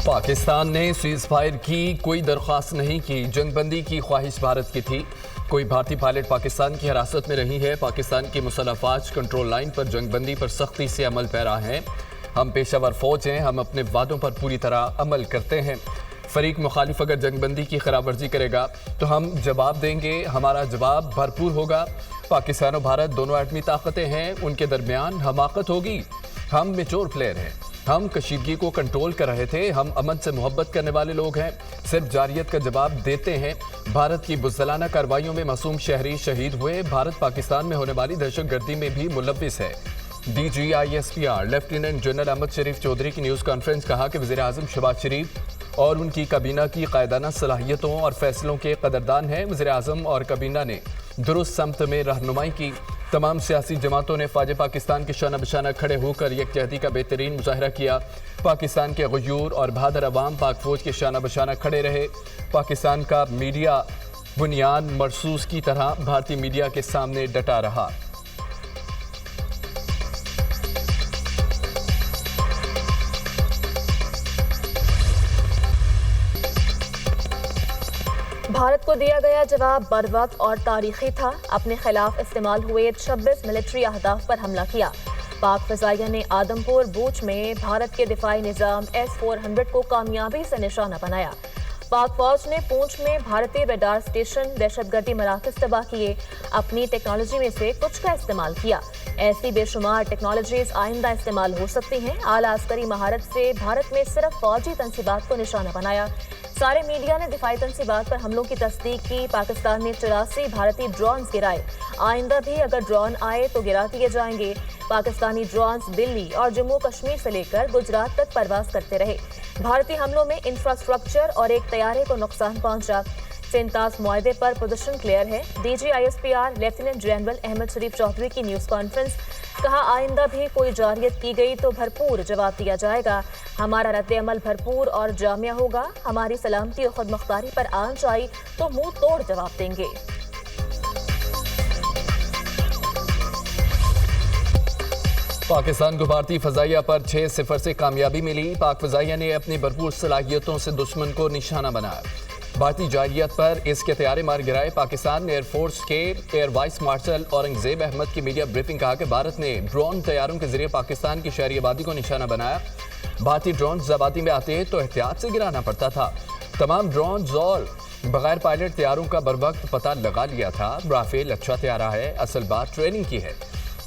पाकिस्तान ने cease fire की कोई दरख्वास्त नहीं की। जंग बंदी की ख्वाहिश भारत की थी। कोई भारतीय पायलट पाकिस्तान की हिरासत में रही है। पाकिस्तान की मुसल्लह अफवाज कंट्रोल लाइन पर जंग बंदी पर सख्ती से अमल पैरा हैं। हम पेशावर फौज हैं, हम अपने वादों पर पूरी तरह अमल करते हैं। फरीक मुखालिफ अगर जंग बंदी की खिलाफवर्जी करेगा तो हम जवाब देंगे। हमारा जवाब भरपूर होगा। पाकिस्तान और भारत दोनों एटमी ताकतें हैं, उनके दरमियान हमाकत होगी। हम मेच्योर प्लेयर हैं। हम कशीदगी को कंट्रोल कर रहे थे। हम अमन से मोहब्बत करने वाले लोग हैं, सिर्फ जारियत का जवाब देते हैं। भारत की बुज़दिलाना कार्रवाइयों में मासूम शहरी शहीद हुए। भारत पाकिस्तान में होने वाली दहशतगर्दी में भी मुलव्विस है। DGISPR लेफ्टिनेंट जनरल अहमद शरीफ चौधरी की न्यूज़ कॉन्फ्रेंस कहा कि वज़ीर आज़म शहबाज शरीफ और उनकी काबीना की कायदाना सलाहियतों और फैसलों के कदरदान हैं। वज़ीर आज़म और काबीना ने दुरुस्त समत में रहनुमाई की। तमाम सियासी जमातों ने फ़ौज पाकिस्तान के शाना बशाना खड़े होकर यकजहती का बेहतरीन मुजाहरा किया। पाकिस्तान के गयूर और बहादुर अवाम पाक फ़ौज के शाना बशाना खड़े रहे। पाकिस्तान का मीडिया बुनियाद मरसूस की तरह भारतीय मीडिया के सामने डटा रहा। भारत को दिया गया जवाब बरवक्त और तारीखी था। अपने खिलाफ इस्तेमाल हुए 26 मिलिट्री अहदाफ पर हमला किया। पाक फ़ज़ाइया ने आदमपुर बूच में भारत के दिफाई निज़ाम S-400 को कामयाबी से निशाना बनाया। पाक फौज ने पूंछ में भारतीय रडार स्टेशन, दहशतगर्दी मराकज़ तबाह किए। अपनी टेक्नोलॉजी में से कुछ का इस्तेमाल किया। ऐसी बेशुमार टेक्नोलॉजीज आइंदा इस्तेमाल हो सकती हैं। आला अस्करी महारत से भारत में सिर्फ फौजी तनसीबात को निशाना बनाया। सारे मीडिया ने दिफाई तनसीबात पर हमलों की तस्दीक की। पाकिस्तान ने 84 भारतीय ड्रोन्स गिराए। आइंदा भी अगर ड्रोन आए तो गिरा दिए जाएंगे। पाकिस्तानी ड्रोन्स दिल्ली और जम्मू कश्मीर से लेकर गुजरात तक परवाज करते रहे। भारतीय हमलों में इंफ्रास्ट्रक्चर और एक तैयारे को नुकसान पहुंचा। सिंतास मुआहदे पर पोजीशन क्लियर है। DGISPR लेफ्टिनेंट जनरल अहमद शरीफ चौधरी की न्यूज़ कॉन्फ्रेंस कहा, आइंदा भी कोई जारियत की गई तो भरपूर जवाब दिया जाएगा। हमारा रद्द-ए-अमल भरपूर और जामिया होगा। हमारी सलामती और खुद मुख्तारी पर आंच आई तो मुंह तोड़ जवाब देंगे। पाकिस्तान को भारतीय फ़ज़ाइया पर 6-0 से कामयाबी मिली। पाक फ़ज़ाइया ने अपनी भरपूर सलाहियतों से दुश्मन को निशाना बनाया। भारतीय जारियत पर इसके तैयारे मार गिराए। पाकिस्तान एयरफोर्स के air vice marshal Aurangzeb Ahmed की मीडिया ब्रीफिंग कहा कि भारत ने ड्रोन तैयारों के जरिए पाकिस्तान की शहरी आबादी को निशाना बनाया। भारतीय ड्रोन आबादी में आते तो एहतियात से गिराना पड़ता था। तमाम ड्रोन और बगैर पायलट तैयारों का बरवक्त पता लगा लिया था। राफेल अच्छा तैयारा है, असल बात ट्रेनिंग की है।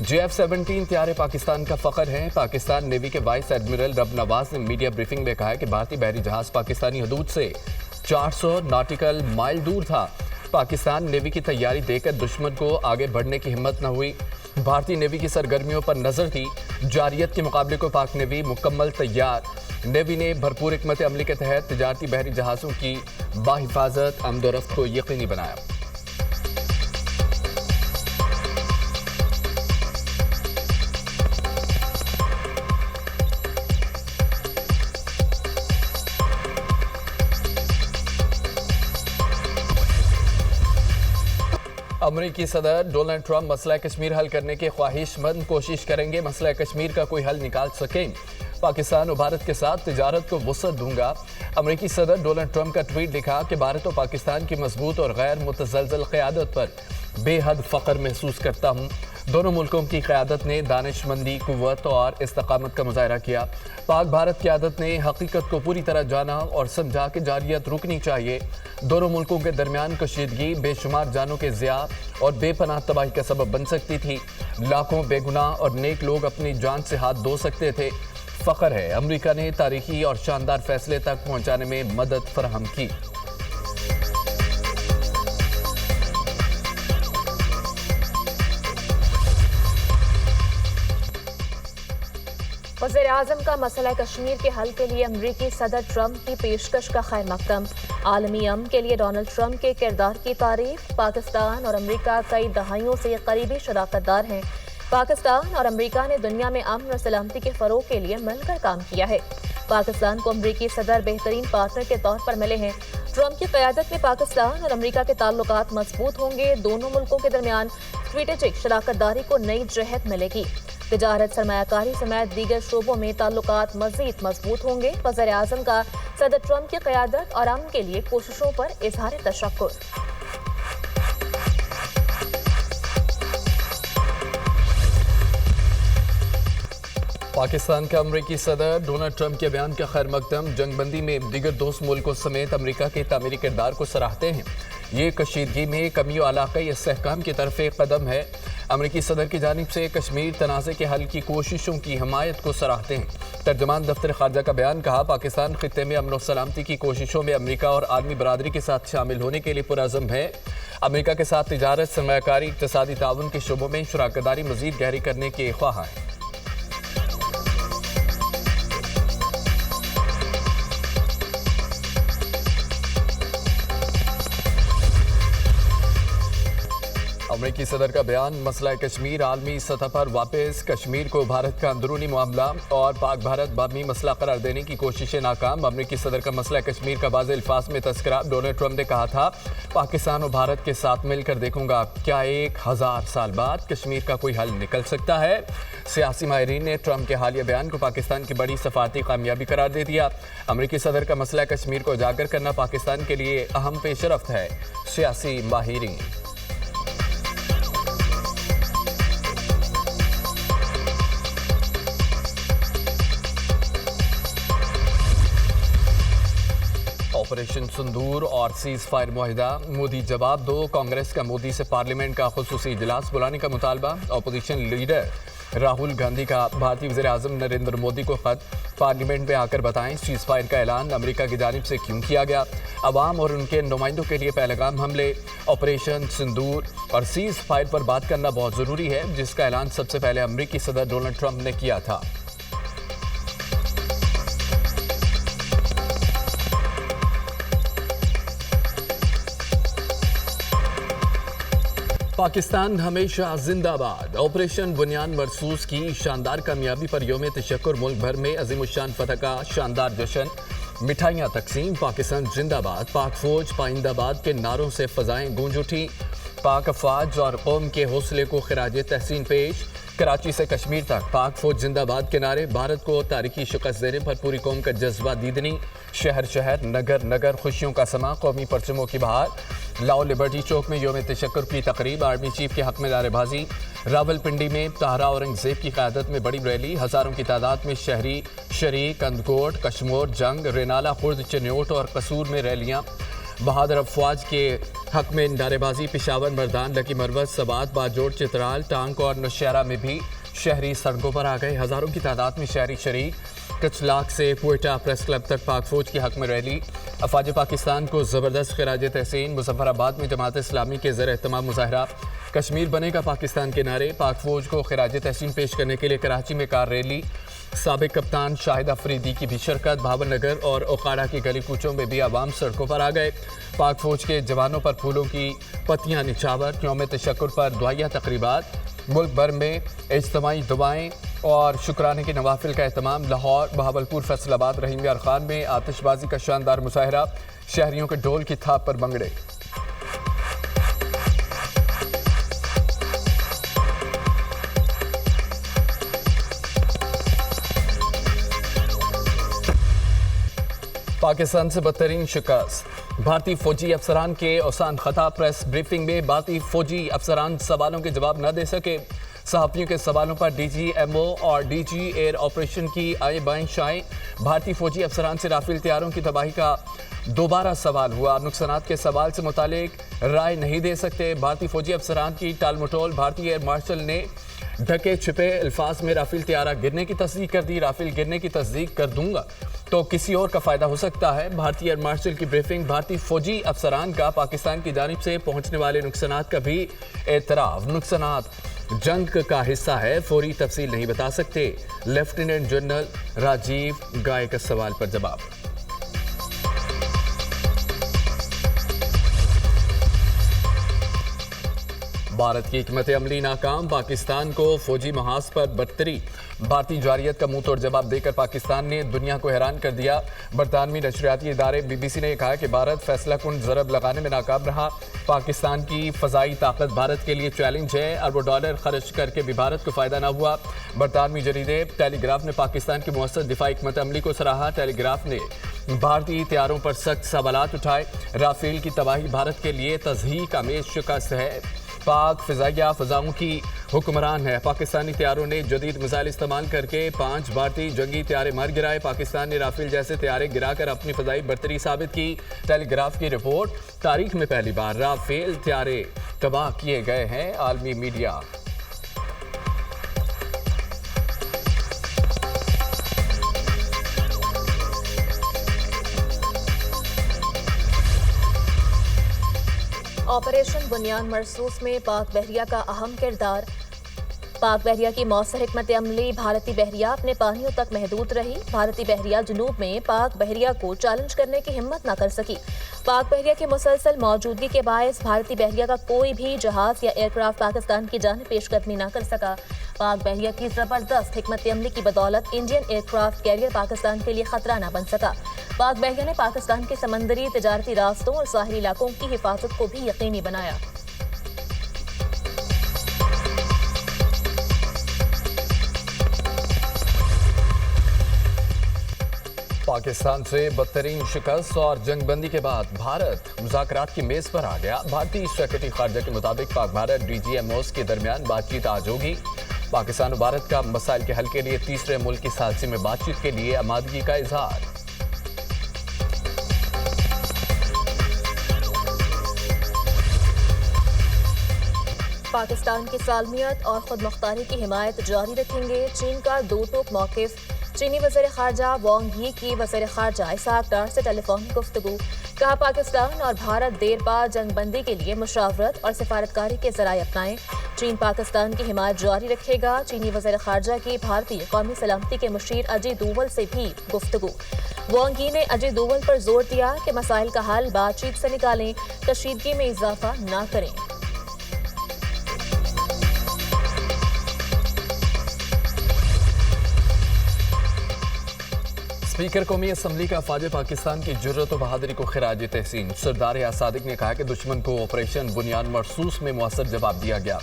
JF-17 तैयारे पाकिस्तान का फ़ख्र हैं। पाकिस्तान नेवी के वाइस एडमिरल रब नवाज ने मीडिया ब्रीफिंग में कहा कि भारतीय बहरी जहाज़ पाकिस्तानी हदूद से 400 नॉटिकल माइल दूर था। पाकिस्तान नेवी की तैयारी देखकर दुश्मन को आगे बढ़ने की हिम्मत न हुई। भारतीय नेवी की सरगर्मियों पर नजर थी। जारियत के मुकाबले को पाक नेवी मुकम्मल तैयार। नेवी ने भरपूर हिकमत अमली के तहत तिजारती बहरी जहाज़ों की बाहिफाजत आमदोरफ्त को यकीनी बनाया। अमरीकी सदर डोनाल्ड ट्रंप मसला कश्मीर हल करने की ख्वाहिशमंद कोशिश करेंगे। मसला कश्मीर का कोई हल निकाल सकें। पाकिस्तान और भारत के साथ तिजारत को वसअत दूंगा। अमरीकी सदर डोनाल्ड ट्रंप का ट्वीट लिखा कि भारत और पाकिस्तान की मजबूत और गैर मुतज़लज़ल क़यादत पर बेहद फ़ख्र महसूस करता हूँ। दोनों मुल्कों की क़यादत ने दानिशमंदी, कुव्वत और इस्तकामत का मुज़ाहरा किया। पाक भारत क़यादत ने हकीकत को पूरी तरह जाना और समझा कि जारियत रुकनी चाहिए। दोनों मुल्कों के दरमियान कशीदगी बेशुमार जानों के ज़िया और बेपनाह तबाही का सबब बन सकती थी। लाखों बेगुनाह और नेक लोग अपनी जान से हाथ धो सकते थे। फ़ख्र है अमरीका ने तारीखी और शानदार फैसले तक पहुँचाने में मदद फराहम की। वज़ीर आज़म का मसला कश्मीर के हल के लिए अमरीकी सदर ट्रंप की पेशकश का खैर मकदम। आलमी अमन के लिए डोनाल्ड ट्रंप के किरदार की तारीफ। पाकिस्तान और अमरीका कई दहाइयों से करीबी शराकतदार हैं। पाकिस्तान और अमरीका ने दुनिया में अमन और सलामती के फ़रोग़ के लिए मिलकर काम किया है। पाकिस्तान को अमरीकी सदर बेहतरीन पार्टनर के तौर पर मिले हैं। ट्रंप की क़यादत में पाकिस्तान और अमरीका के ताल्लुकात मजबूत होंगे। दोनों मुल्कों के दरमियान स्ट्रेटेजिक शराकतदारी को नई जहत मिलेगी। तिजारत, सरमायाकारी समेत दीगर शोबों में ताल्लुकात मज़ीद मजबूत होंगे। वज़ीर आज़म का صدر ٹرمپ کی قیادت اور امن کے لیے کوششوں پر اظہار تشکر۔ پاکستان کے امریکی صدر ڈونلڈ ٹرمپ کے بیان کا خیر مقدم، جنگ بندی میں دیگر دوست ملکوں سمیت امریکہ کے تعمیری کردار کو سراہتے ہیں۔ یہ کشیدگی میں کمی و علاقائی استحکام کی طرف ایک قدم ہے۔ امریکی صدر کی جانب سے کشمیر تنازع کے حل کی کوششوں کی حمایت کو سراہتے ہیں۔ ترجمان دفتر خارجہ کا بیان کہا، پاکستان خطے میں امن و سلامتی کی کوششوں میں امریکہ اور عالمی برادری کے ساتھ شامل ہونے کے لیے پرعزم ہے۔ امریکہ کے ساتھ تجارت، سرمایہ کاری، اقتصادی تعاون کے شعبوں میں شراکت داری مزید گہری کرنے کے خواہاں ہیں۔ امریکی صدر کا بیان، مسئلہ کشمیر عالمی سطح پر واپس، کشمیر کو بھارت کا اندرونی معاملہ اور پاک بھارت باہمی مسئلہ قرار دینے کی کوششیں ناکام۔ امریکی صدر کا مسئلہ کشمیر کا واضح الفاظ میں تذکرہ، ڈونلڈ ٹرمپ نے کہا تھا، پاکستان اور بھارت کے ساتھ مل کر دیکھوں گا کیا 1000 سال بعد کشمیر کا کوئی حل نکل سکتا ہے۔ سیاسی ماہرین نے ٹرمپ کے حالیہ بیان کو پاکستان کی بڑی سفارتی کامیابی قرار دے دیا۔ امریکی صدر کا مسئلہ کشمیر کو اجاگر کرنا پاکستان کے لیے اہم پیش رفت ہے۔ سیاسی ماہرین آپریشن سندور اور سیز فائر معاہدہ، مودی جواب دو، کانگریس کا مودی سے پارلیمنٹ کا خصوصی اجلاس بلانے کا مطالبہ۔ اپوزیشن لیڈر راہل گاندھی کا بھارتی وزیر اعظم نریندر مودی کو خط، پارلیمنٹ میں آ کر بتائیں سیز فائر کا اعلان امریکہ کی جانب سے کیوں کیا گیا۔ عوام اور ان کے نمائندوں کے لیے پہلگام حملے، آپریشن سندور اور سیز فائر پر بات کرنا بہت ضروری ہے، جس کا اعلان سب سے پہلے امریکی صدر ڈونلڈ ٹرمپ نے کیا تھا۔ پاکستان ہمیشہ زندہ باد، آپریشن بنیان مرصوص کی شاندار کامیابی پر یوم تشکر، ملک بھر میں عظیم الشان فتح کا شاندار جشن، مٹھائیاں تقسیم، پاکستان زندہ باد، پاک فوج پائندہ باد کے نعروں سے فضائیں گونج اٹھی، پاک افواج اور قوم کے حوصلے کو خراج تحسین پیش۔ کراچی سے کشمیر تک پاک فوج زندہ باد کے نعرے، بھارت کو تاریخی شکست دینے پر پوری قوم کا جذبہ دیدنی، شہر شہر نگر نگر خوشیوں کا سما، قومی پرچموں کی بہار۔ لاہور لبرٹی چوک میں یوم تشکر کی تقریب، آرمی چیف کے حق میں نعرے بازی۔ راول پنڈی میں طاہرہ اورنگزیب کی قیادت میں بڑی ریلی، ہزاروں کی تعداد میں شہری شریک، اندکوٹ، کشمور، جنگ، رینالہ، خرد، چنیوٹ اور قصور میں ریلیاں۔ بہادر افواج کے حق میں نعرے بازی، پشاور، مردان، لکی مروت، سوات، باجوڑ، چترال، ٹانک اور نوشہرہ میں بھی شہری سڑکوں پر آ گئے، ہزاروں کی تعداد میں شہری شریک۔ کچلاک سے کوئٹہ پریس کلب تک پاک فوج کے حق میں ریلی، افواج پاکستان کو زبردست خراج تحسین۔ مظفر آباد میں جماعت اسلامی کے زیر اہتمام مظاہرہ، کشمیر بنے گا پاکستان کے نعرے، پاک فوج کو خراج تحسین پیش کرنے کے لیے کراچی میں کار ریلی۔ سابق کپتان شاہد افریدی کی بھی شرکت، بھاون نگر اور اوکھاڑا کی گلی کوچوں میں بھی عوام سڑکوں پر آ گئے، پاک فوج کے جوانوں پر پھولوں کی پتیاں نچھاور۔ یوم تشکر پر دعائیہ تقریبات، ملک بھر میں اجتماعی دعائیں اور شکرانے کے نوافل کا اہتمام۔ لاہور، بہاولپور، فیصل آباد، رحیم یار خان میں آتش بازی کا شاندار مظاہرہ، شہریوں کے ڈھول کی تھاپ پر بھنگڑے۔ پاکستان سے بدترین شکست، بھارتی فوجی افسران کے اوسان خطا، پریس بریفنگ میں بھارتی فوجی افسران سوالوں کے جواب نہ دے سکے، صحافیوں کے سوالوں پر ڈی جی ایم او اور ڈی جی ایئر آپریشن کی آئیں بائیں شائیں، بھارتی فوجی افسران سے رافیل طیاروں کی تباہی کا دوبارہ سوال ہوا، نقصانات کے سوال سے متعلق رائے نہیں دے سکتے، بھارتی فوجی افسران کی ٹال مٹول، بھارتی ایئر مارشل نے ڈھکے چھپے الفاظ میں رافیل طیارہ گرنے کی تصدیق کر دی، رافیل گرنے کی تصدیق کر دوں گا تو کسی اور کا فائدہ ہو سکتا ہے، بھارتی ایئر مارشل کی بریفنگ، بھارتی فوجی افسران کا پاکستان کی جانب سے پہنچنے والے نقصانات کا بھی اعتراف، نقصانات جنگ کا حصہ ہے، فوری تفصیل نہیں بتا سکتے، لیفٹیننٹ جنرل راجیو گائے کا سوال پر جواب۔ भारत की हिकमत अमली नाकाम, पाकिस्तान को फौजी महाज पर बरतरी। भारतीय जारियत का मुंह तोड़ जवाब देकर पाकिस्तान ने दुनिया को हैरान कर दिया। बरतानवी नशरियाती इदारे BBC ने कहा कि भारत फैसला कुन ज़रब लगाने में नाकाम रहा। पाकिस्तान की फ़ज़ाई ताकत भारत के लिए चैलेंज है। अरबों डॉलर खर्च करके भी भारत को फ़ायदा न हुआ। बरतानवी जरीदे टेलीग्राफ ने पाकिस्तान की मुअस्सस दिफाई हिकमत अमली को सराहा। टेलीग्राफ ने भारतीय हथियारों पर सख्त सवालात उठाए। राफेल की तबाही भारत के लिए तज़हीक आमेज शिकस्त है। पाक फ़िज़ाइया फ़ज़ाओं की हुक्मरान है। पाकिस्तानी हथियारों ने जदीद मिसाइल इस्तेमाल करके 5 भारतीय जंगी हथियारे मार गिराए। पाकिस्तान ने राफेल जैसे हथियारे गिराकर अपनी फ़ज़ाई बरतरी साबित की। टेलीग्राफ की रिपोर्ट, तारीख में पहली बार राफेल हथियारे तबाह किए गए हैं। आलमी मीडिया ऑपरेशन बुनियाद मरसूस में पाक बहरिया का अहम किरदार। पाक बहरिया की मौसर हिकमत अमली भारतीय बहरिया अपने पानियों तक महदूद रही। भारतीय बहरिया जुनूब में पाक बहरिया को चैलेंज करने की हिम्मत न कर सकी। पाक बहरिया की मुसलसल मौजूदगी के बायस भारतीय बहरिया का कोई भी जहाज या एयरक्राफ्ट पाकिस्तान की जानिब पेशकदमी न कर सका। पाक बहरिया की जबरदस्त हिकमत अमली की बदौलत इंडियन एयरक्राफ्ट कैरियर पाकिस्तान के लिए खतरा न बन सका। पाक बहरिया ने पाकिस्तान के समंदरी तिजारती रास्तों और साहिली इलाकों की हिफाजत को भी यकीनी बनाया। पाकिस्तान से बदतरीन शिकस्त और जंगबंदी के बाद भारत मुज़ाकरात की मेज पर आ गया। भारतीय सेक्रेटरी खारजा के मुताबिक पाक भारत DGMOs के दरमियान बातचीत आज होगी। पाकिस्तान और भारत का मसाइल के हल के लिए तीसरे मुल्क की साथी में बातचीत के लिए आमादगी का इजहार। पाकिस्तान की सालमियत और खुद मुख्तारी की हिमायत जारी रखेंगे। चीन का दो टोक मौक़िफ़। चीनी वज़ीर ख़ारजा वांग यी की वज़ीर ख़ारजा इसहाक डार से टेलीफोनिक गुफ्तगू। कहा पाकिस्तान और भारत देर पा जंगबंदी के लिए मुशावरत और सिफारतकारी के ज़राए अपनाएं। चीन पाकिस्तान की हिमायत जारी रखेगा। चीनी वज़ीर ख़ारजा की भारतीय कौमी सलामती के मुशीर अजय डोवल से भी गुफ्तगू। वांग यी ने अजय डोवल पर जोर दिया कि मसाइल का हल बातचीत से निकालें, कशीदगी में इजाफा न करें। स्पीकर कौमी असम्बली का अफवाज पाकिस्तान की जुर्रत और बहादुरी को खिराज तहसीन। सरदार सादिक ने कहा कि दुश्मन को ऑपरेशन बुनियाद मरसूस में मुअस्सर जवाब दिया गया।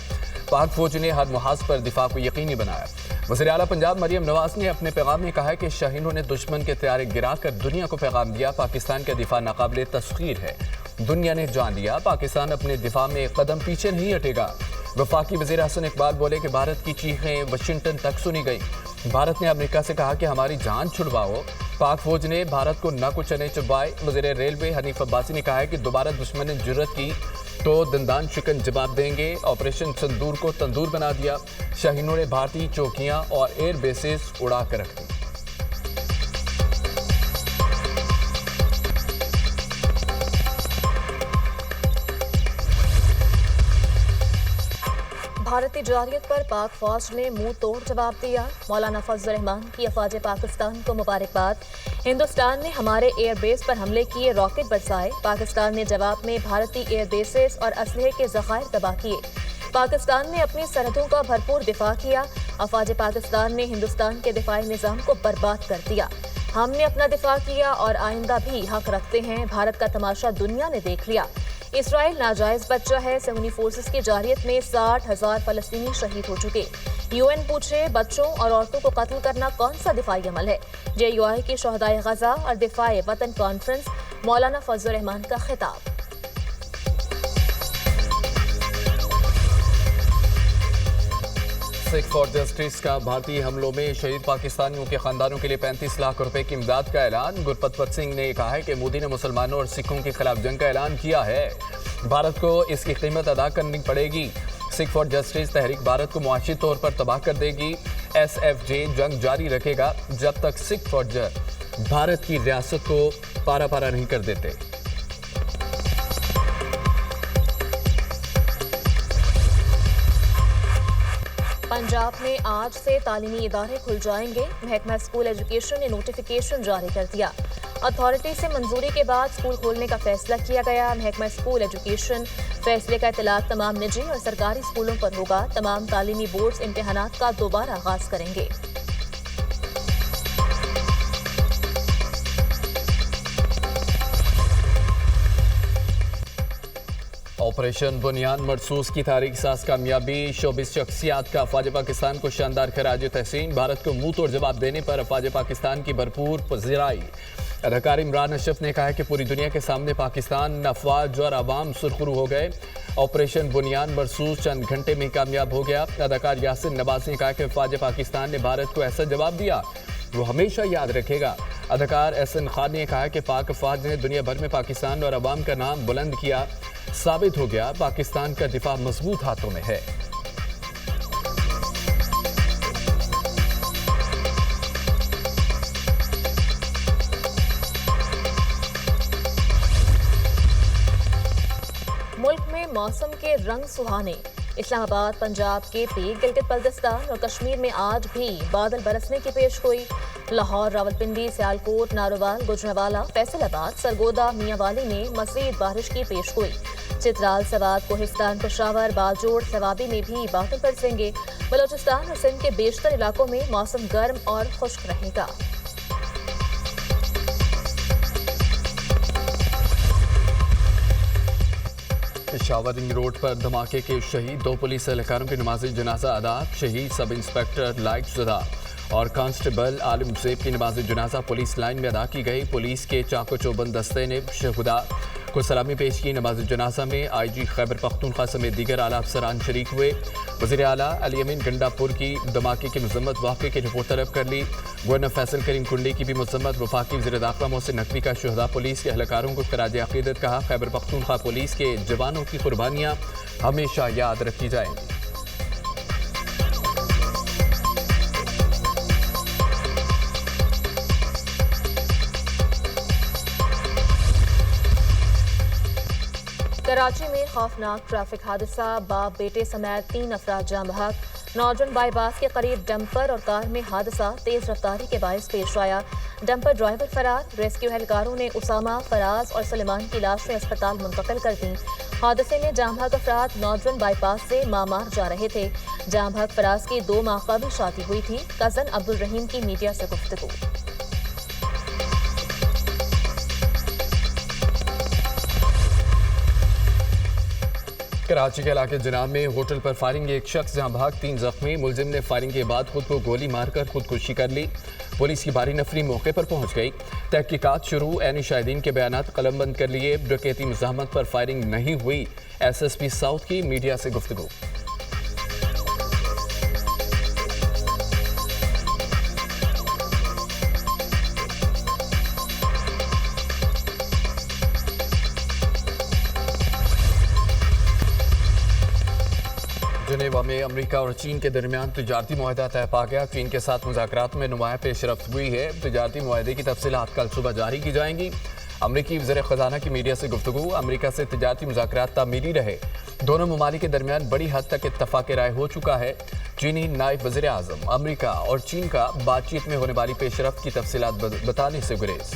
पाक फौज ने हर मुहाज पर दिफा को यकीनी बनाया। वज़ीर आला पंजाब मरियम नवाज ने अपने पैगाम में कहा कि शाहीनों ने दुश्मन के हथियारे गिराकर दुनिया को पैगाम दिया। पाकिस्तान का दिफा नाकाबिले तस्खीर है। दुनिया ने जान लिया पाकिस्तान अपने दिफा में एक कदम पीछे नहीं हटेगा। वफाकी वज़ीर हसन इकबाल बोले कि भारत की चीखें वाशिंगटन तक सुनी गई। भारत ने अमेरिका से कहा कि हमारी जान छुड़वाओ। पाक फौज ने भारत को न कुछ चने चुबाए। वज़ीर रेलवे हनीफ अब्बासी ने कहा है कि दोबारा दुश्मन ने जुर्रत की तो दंदान शिकन जवाब देंगे। ऑपरेशन संदूर को तंदूर बना दिया। शाहीनों ने भारतीय चौकियां और एयर बेसेस उड़ा कर रख दी। भारतीय जारियत पर पाक फौज ने मुंह तोड़ जवाब दिया। मौलाना फजल रहमान की अफवाज पाकिस्तान को मुबारकबाद। हिंदुस्तान ने हमारे एयरबेस पर हमले किए, रॉकेट बरसाए। पाकिस्तान ने जवाब में भारतीय एयरबेसेस और असलहे के ज़खायर तबाह किए। पाकिस्तान ने अपनी सरहदों का भरपूर दिफा किया। अफवाज पाकिस्तान ने हिंदुस्तान के दिफाई निज़ाम को बर्बाद कर दिया। हमने अपना दिफा किया और आइंदा भी हक रखते हैं। भारत का तमाशा दुनिया ने देख लिया। इसराइल नाजायज बच्चा है। सुन्नी फोर्सेस की जारियत में 60,000 फलस्तीनी शहीद हो चुके। UN पूछे बच्चों और औरतों को कत्ल करना कौन सा दिफाई अमल है। JUI की शहदाए गजा और दिफाए वतन कॉन्फ्रेंस। मौलाना फजल रहमान का खिताब। सिख फॉर जस्टिस का भारतीय हमलों में शहीद पाकिस्तानियों के खानदानों के लिए 35 लाख रुपए की इमदाद का ऐलान। गुरपतवत सिंह ने कहा है कि मोदी ने मुसलमानों और सिखों के खिलाफ जंग का ऐलान किया है। भारत को इसकी कीमत अदा करनी पड़ेगी। सिख फॉर जस्टिस तहरीक भारत को मुआशी तौर पर तबाह कर देगी। SFJ जंग जारी रखेगा जब तक सिख फौज भारत की रियासत को पारा पारा नहीं कर देते। पंजाब में आज से तालीमी इदारे खुल जाएंगे। महकमा स्कूल एजुकेशन ने नोटिफिकेशन जारी कर दिया। अथॉरिटी से मंजूरी के बाद स्कूल खोलने का फैसला किया गया। महकमा स्कूल एजुकेशन फैसले का इतलाक तमाम निजी और सरकारी स्कूलों पर होगा। तमाम तालीमी बोर्ड्स इम्तिहानात का दोबारा आगाज करेंगे। ऑपरेशन बुनियाद मरसूस की तारीख साज कामयाबी। 24 शख्सियात का अफवाज पाकिस्तान को शानदार खराज तहसीन। भारत को मुंह तोड़ जवाब देने पर अफवाज पाकिस्तान की भरपूर पजीराई। अदाकार इमरान अशरफ ने कहा है कि पूरी दुनिया के सामने पाकिस्तान, अफवाज और आवाम सुरखरू हो गए। ऑपरेशन बुनियाद मरसूस चंद घंटे में कामयाब हो गया। अदाकार यासिर नवाज ने कहा कि अफवाज पाकिस्तान ने भारत को ऐसा जवाब दिया वो हमेशा याद रखेगा। अदाकार एहसन खान ने कहा कि पाक अफवाज ने दुनिया भर में पाकिस्तान और अवाम का नाम बुलंद किया। साबित हो गया पाकिस्तान का दिफा मजबूत हाथों में है। मुल्क में मौसम के रंग सुहाने। इस्लामाबाद, पंजाब के पी, गिलगित बल्तिस्तान और कश्मीर में आज भी बादल बरसने की पेशगोई। लाहौर, रावलपिंडी, सियालकोट, नारोवाल, गुजरांवाला, फैसलाबाद, सरगोदा, मियांवाली में मज़ीद बारिश की पेशगोई। चित्राल, सवात, कोहिस्तान, पेशावर, बालजोड़, सवाबी में भी बादल बरसेंगे। बलोचिस्तान और सिंध के बेशतर इलाकों में मौसम गर्म और खुश्क रहेगा। पेशावर रिंग रोड पर धमाके के शहीद 2 पुलिस एहलकारों की नमाज़ी जनाजा अदा। शहीद सब इंस्पेक्टर लाइट ज़दा और कांस्टेबल आलिम ज़ेब की नमाज़ी जनाजा पुलिस लाइन में अदा की गई। पुलिस के चाको चौबंद दस्ते ने शहुदा को सलामी पेश की। नमाज़ी जनाजा में IG खैबर पख्तूनख्वा समेत दीगर आला अफसरान शरीक हुए। वज़ीर आला अली अमीन गंडापुर की धमाके की मजम्मत, वाक़े की रिपोर्ट तलब कर ली। गवर्नर फैसल करीम कुंडी की भी मजम्मत। वफाकी वज़ीर दाखिला मोहसिन नकवी का शहदा पुलिस के एहलकारों को खराज अक़ीदत कहा। खैबर पख्तूनख्वा पुलिस के जवानों की कुर्बानियाँ हमेशा याद रखी जाएंगी। कराची में खौफनाक ट्रैफिक हादसा, बाप बेटे समेत 3 अफराद जाँ बहक। नौजवान बाईपास के करीब डंपर और कार में हादसा तेज रफ्तारी के बायस पेश आया। डंपर ड्राइवर फरार। रेस्क्यू एहलकारों ने उसामा, फराज और सलेमान की लाशें अस्पताल मुंतकिल कर दी। हादसे में जाँ बहक अफराद नौजवान बाईपास से मामार जा रहे थे। जाँ बहक फराज की 2 माह कबल शादी हुई थी। कजन अब्दुल रहीम की मीडिया से गुफ्तगू। कराची के इलाके जनाब में होटल पर फायरिंग, एक शख्स जहां भाग 3 जख्मी। मुलजिम ने फायरिंग के बाद खुद को गोली मारकर खुदकुशी कर ली। पुलिस की भारी नफरी मौके पर पहुंच गई। तहकीकात शुरू। ऐनी शाहिदीन के बयानात कलमबंद कर लिए। डकैती मुज़ाहमत पर फायरिंग नहीं हुई। SSP साउथ की मीडिया से गुफ्तगू। जनेवा में अमेरिका और चीन के दरमियान तिजारती मुआहदा तय पा गया। चीन के साथ मुज़ाकरात में नुमाया पेशरफ्त हुई है। तिजारती मुआहदे की तफसीलात कल सुबह जारी की जाएंगी। अमरीकी वज़ीर ख़ज़ाना की मीडिया से गुफ्तगू। अमरीका से तिजारती मुज़ाकरात तामीरी रहे। दोनों ममालिक के दरमियान बड़ी हद तक इत्तफ़ाक़ राय हो चुका है। चीनी नायब वज़ीर आज़म अमरीका और चीन का बातचीत में होने वाली पेशरफ्त की तफसीलात बताने से गुरेज।